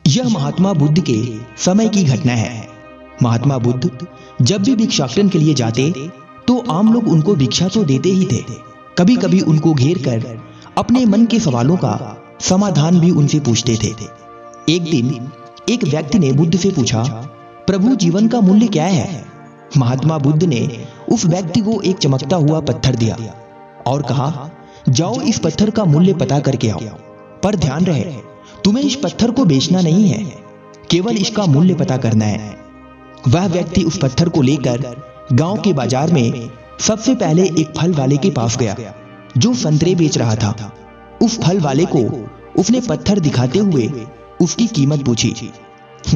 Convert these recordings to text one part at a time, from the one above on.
यह महात्मा बुद्ध के समय की घटना है। महात्मा बुद्ध जब भी भिक्षाटन के लिए जाते तो आम लोग उनको भिक्षा तो देते ही थे, कभी कभी उनको घेर कर अपने मन के सवालों का समाधान भी उनसे पूछते थे। एक दिन एक व्यक्ति ने बुद्ध से पूछा, प्रभु जीवन का मूल्य क्या है? महात्मा बुद्ध ने उस व्यक्ति को एक चमकता हुआ पत्थर दिया और कहा, जाओ इस पत्थर का मूल्य पता करके आओ, पर ध्यान रहे तुम्हें इस पत्थर को बेचना नहीं है, केवल इसका मूल्य पता करना है। वह व्यक्ति उस पत्थर को लेकर गांव के बाजार में सबसे पहले एक फल वाले के पास गया जो संतरे बेच रहा था। उस फल वाले को उसने पत्थर दिखाते हुए उसकी कीमत पूछी।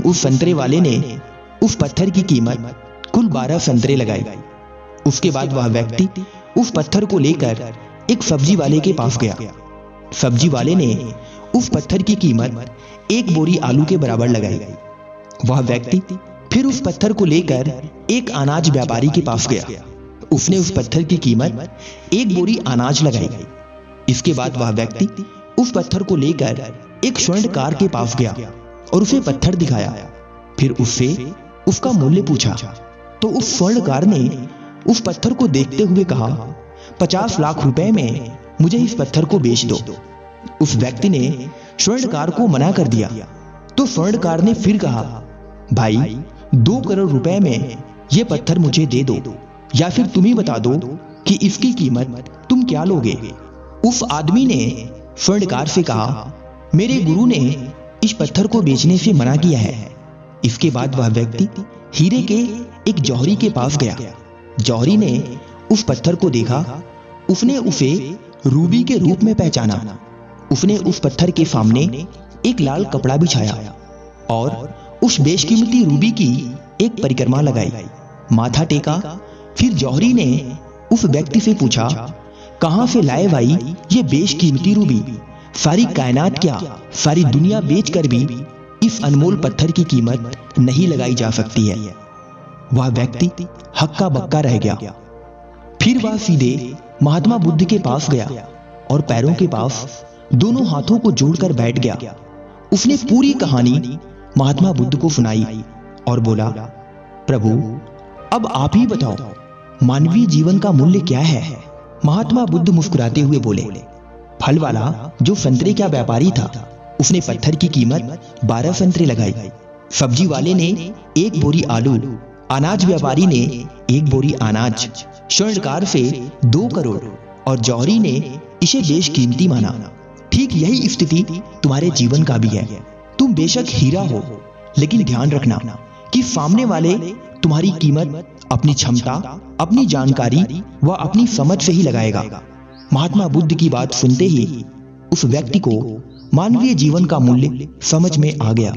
उस संतरे वाले ने उस पत्थर की कीमत कुल 12 संतरे लगाई। उसके बाद वह व्यक्ति उस पत्थर को लेकर एक सब्जी वाले के पास गया। सब्जी वाले ने उस पत्थर की कीमत 1 बोरी आलू के बराबर लगाई। वह व्यक्ति फिर उस पत्थर को लेकर एक अनाज व्यापारी के पास गया। उसने उस पत्थर की कीमत 1 बोरी अनाज लगाई। इसके बाद वह व्यक्ति उस पत्थर को लेकर एक स्वर्णकार के पास गया और उसे पत्थर दिखाया। फिर उससे उसका मूल्य पूछा तो उस स्वर्णकार ने उस पत्थर को देखते हुए कहा, 50 लाख रुपए में मुझे इस पत्थर को बेच दो। उस व्यक्ति ने स्वर्णकार को मना कर दिया तो स्वर्णकार ने फिर कहा, भाई 2 करोड़ रुपए में यह पत्थर मुझे दे दो, या फिर तुम ही बता दो कि इसकी कीमत तुम क्या लोगे। उस आदमी ने स्वर्णकार से कहा, मेरे गुरु ने इस पत्थर को बेचने से मना किया है। इसके बाद वह व्यक्ति हीरे के एक जौहरी के पास गया। जौहरी ने उस पत्थर को देखा। उसने उसे रूबी के रूप में पहचाना। उसने उस पत्थर के सामने एक लाल कपड़ा बिछाया और उस बेशकीमती रूबी की एक परिक्रमा लगाई, माथा टेका। फिर जौहरी ने उस व्यक्ति से पूछा, कहां से लाए भाई ये बेशकीमती रूबी? सारी कायनात क्या, सारी दुनिया बेचकर भी इस अनमोल पत्थर की कीमत नहीं लगाई जा सकती है। वह व्यक्ति हक्का बक्का रह गया। फिर वह सीधे महात्मा बुद्ध के पास गया और पैरों के पास दोनों हाथों को जोड़कर बैठ गया। उसने पूरी कहानी महात्मा बुद्ध को सुनाई और बोला, प्रभु अब आप ही बताओ, मानवीय जीवन का मूल्य क्या है? महात्मा बुद्ध मुस्कुराते हुए बोले, फल वाला जो संतरे का व्यापारी था उसने पत्थर की कीमत 12 संतरे लगाई। सब्जी वाले ने 1 बोरी आलू, अनाज व्यापारी ने 1 बोरी अनाज, स्वर्णकार से 2 करोड़ और जौहरी ने इसे बेशकीमती माना। ठीक यही स्थिति तुम्हारे जीवन का भी है। तुम बेशक हीरा हो, लेकिन ध्यान रखना कि सामने वाले तुम्हारी कीमत अपनी क्षमता, अपनी जानकारी व अपनी समझ से ही लगाएगा। महात्मा बुद्ध की बात सुनते ही उस व्यक्ति को मानवीय जीवन का मूल्य समझ में आ गया।